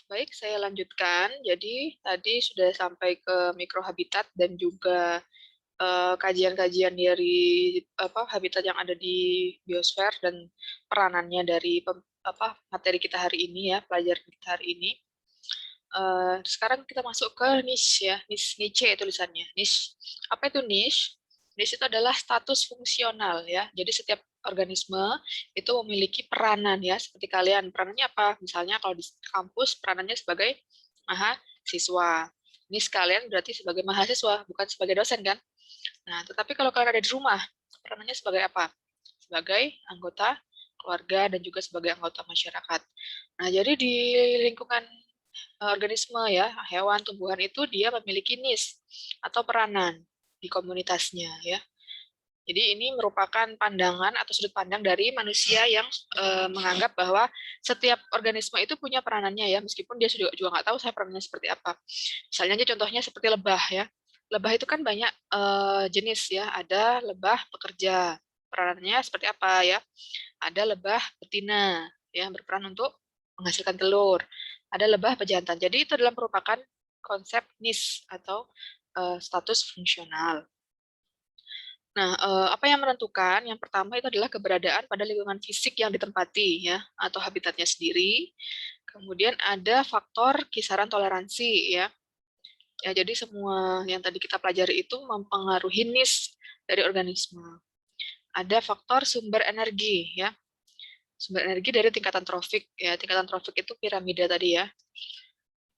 Baik, saya lanjutkan. Jadi tadi sudah sampai ke mikrohabitat dan juga kajian-kajian dari habitat yang ada di biosfer dan peranannya dari materi kita hari ini ya, pelajaran kita hari ini. Sekarang kita masuk ke niche ya, niche tulisannya. Niche. Apa itu niche? Niche itu adalah status fungsional ya. Jadi setiap organisme itu memiliki peranan ya, seperti kalian. Peranannya apa? Misalnya kalau di kampus peranannya sebagai mahasiswa. Ini sekalian berarti sebagai mahasiswa, bukan sebagai dosen kan? Nah, tetapi kalau kalian ada di rumah, peranannya sebagai apa? Sebagai anggota keluarga dan juga sebagai anggota masyarakat. Nah, jadi di lingkungan organisme ya, hewan, tumbuhan itu dia memiliki niche atau peranan di komunitasnya ya. Jadi ini merupakan pandangan atau sudut pandang dari manusia yang menganggap bahwa setiap organisme itu punya peranannya ya, meskipun dia juga nggak tahu saya peranannya seperti apa. Misalnya aja contohnya seperti lebah ya. Lebah itu kan banyak jenis ya, ada lebah pekerja. Peranannya seperti apa ya? Ada lebah betina yang berperan untuk menghasilkan telur. Ada lebah pejantan. Jadi itu adalah merupakan konsep niche atau status fungsional. Nah, apa yang menentukan? Yang pertama itu adalah keberadaan pada lingkungan fisik yang ditempati ya, atau habitatnya sendiri. Kemudian ada faktor kisaran toleransi ya. Ya, jadi semua yang tadi kita pelajari itu mempengaruhi niche dari organisme. Ada faktor sumber energi ya. Sumber energi dari tingkatan trofik ya. Tingkatan trofik itu piramida tadi ya.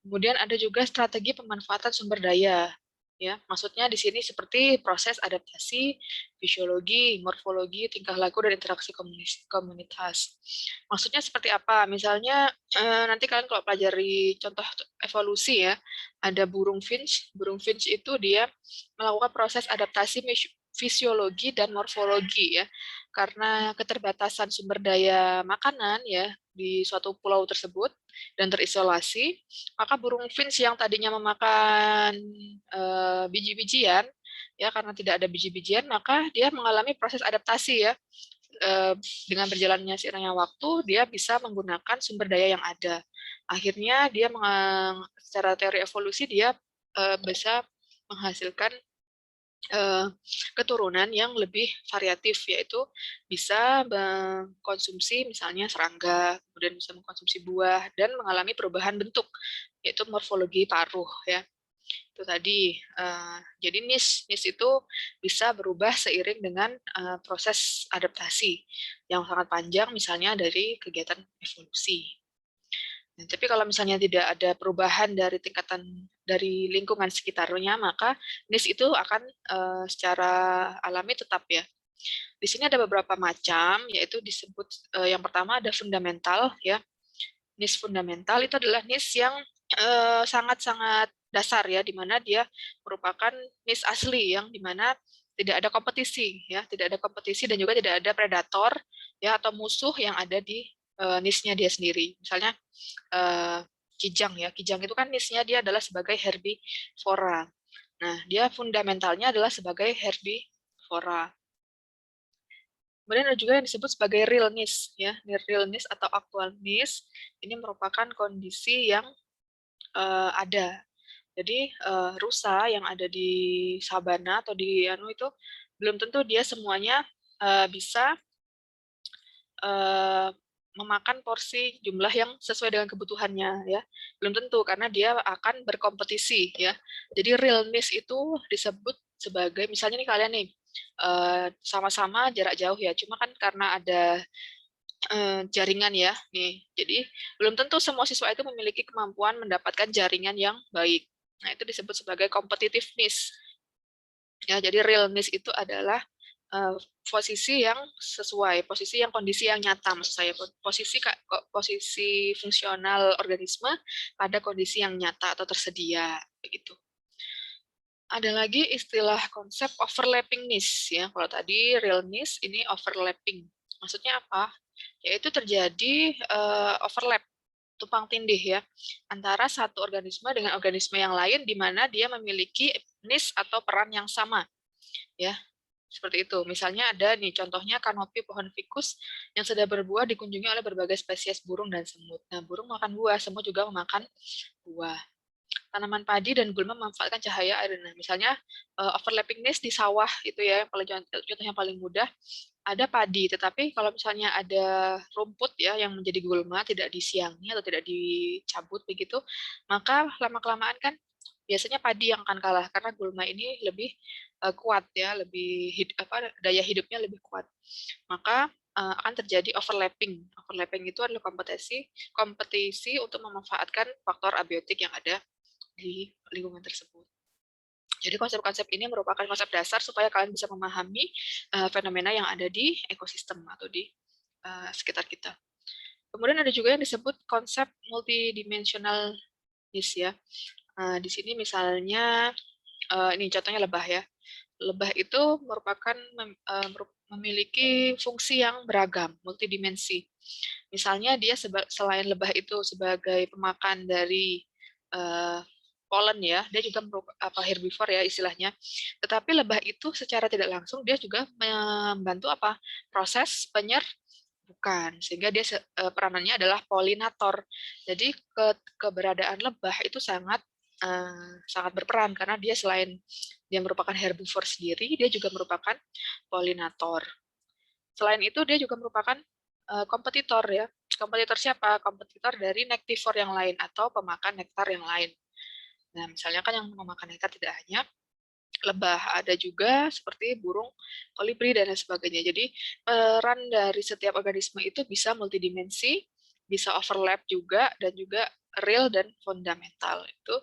Kemudian ada juga strategi pemanfaatan sumber daya. Ya, maksudnya di sini seperti proses adaptasi, fisiologi, morfologi, tingkah laku dan interaksi komunitas. Maksudnya seperti apa? Misalnya nanti kalian kalau pelajari contoh evolusi ya, ada burung finch. Burung finch itu dia melakukan proses adaptasi fisiologi dan morfologi ya. Karena keterbatasan sumber daya makanan ya di suatu pulau tersebut dan terisolasi, maka burung finch yang tadinya memakan biji-bijian, ya karena tidak ada biji-bijian, maka dia mengalami proses adaptasi ya. Dengan berjalannya seiringnya waktu, dia bisa menggunakan sumber daya yang ada. Akhirnya dia secara teori evolusi dia bisa menghasilkan keturunan yang lebih variatif, yaitu bisa mengkonsumsi misalnya serangga, kemudian bisa mengkonsumsi buah, dan mengalami perubahan bentuk, yaitu morfologi paruh ya. Itu tadi. Jadi niche itu bisa berubah seiring dengan proses adaptasi yang sangat panjang, misalnya dari kegiatan evolusi. Nah, tapi kalau misalnya tidak ada perubahan dari dari lingkungan sekitarnya, maka niche itu akan secara alami tetap ya. Di sini ada beberapa macam, yaitu disebut yang pertama ada fundamental ya. Niche fundamental itu adalah niche yang sangat-sangat dasar ya, di mana dia merupakan niche asli yang di mana tidak ada kompetisi ya, tidak ada kompetisi dan juga tidak ada predator ya atau musuh yang ada di niche-nya dia sendiri. Misalnya kijang ya, kijang itu kan niche-nya dia adalah sebagai herbivora. Nah, dia fundamentalnya adalah sebagai herbivora. Kemudian ada juga yang disebut sebagai real niche ya, real niche atau actual niche. Ini merupakan kondisi yang ada. Jadi rusa yang ada di sabana atau di anu itu belum tentu dia semuanya bisa memakan porsi jumlah yang sesuai dengan kebutuhannya ya. Belum tentu karena dia akan berkompetisi ya. Jadi real niche itu disebut sebagai misalnya nih kalian nih sama-sama jarak jauh ya. Cuma kan karena ada jaringan ya nih. Jadi belum tentu semua siswa itu memiliki kemampuan mendapatkan jaringan yang baik. Nah, itu disebut sebagai competitiveness. Ya, jadi realness itu adalah posisi yang sesuai, posisi yang kondisi yang nyata maksud saya, posisi fungsional organisme pada kondisi yang nyata atau tersedia begitu. Ada lagi istilah konsep overlapping niche ya. Kalau tadi real niche, ini overlapping. Maksudnya apa? Yaitu terjadi overlap, tumpang tindih ya, antara satu organisme dengan organisme yang lain di mana dia memiliki niche atau peran yang sama ya. Seperti itu. Misalnya ada nih, contohnya kanopi pohon fikus yang sudah berbuah dikunjungi oleh berbagai spesies burung dan semut. Nah, burung makan buah, semut juga memakan buah. Tanaman padi dan gulma memanfaatkan cahaya air. Nah, misalnya overlapping nest di sawah itu ya, yang paling contoh yang paling mudah ada padi, tetapi kalau misalnya ada rumput ya yang menjadi gulma tidak disiangi atau tidak dicabut begitu, maka lama-kelamaan kan biasanya padi yang akan kalah karena gulma ini lebih kuat ya, lebih daya hidupnya lebih kuat. Maka akan terjadi overlapping. Overlapping itu adalah kompetisi kompetisi untuk memanfaatkan faktor abiotik yang ada di lingkungan tersebut. Jadi konsep-konsep ini merupakan konsep dasar supaya kalian bisa memahami fenomena yang ada di ekosistem atau di sekitar kita. Kemudian ada juga yang disebut konsep multidimensional niche ya. Di sini misalnya ini contohnya lebah ya. Lebah itu merupakan memiliki fungsi yang beragam, multidimensi. Misalnya dia selain lebah itu sebagai pemakan dari pollen ya, dia juga herbivore ya istilahnya. Tetapi lebah itu secara tidak langsung dia juga membantu proses bukan, sehingga dia peranannya adalah polinator. Jadi keberadaan lebah itu sangat berperan karena dia selain dia merupakan herbivore sendiri, dia juga merupakan polinator. Selain itu dia juga merupakan kompetitor ya. Kompetitor siapa? Kompetitor dari nektivore yang lain atau pemakan nektar yang lain. Nah, misalnya kan yang memakan nektar tidak hanya lebah, ada juga seperti burung, kolibri, dan lain sebagainya. Jadi peran dari setiap organisme itu bisa multidimensi, bisa overlap juga, dan juga real dan fundamental. Itu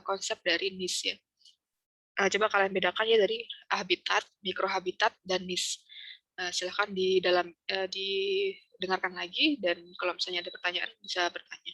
konsep dari niche ya. Coba kalian bedakan ya dari habitat, mikrohabitat, dan niche. Silahkan didengarkan lagi, dan kalau misalnya ada pertanyaan bisa bertanya.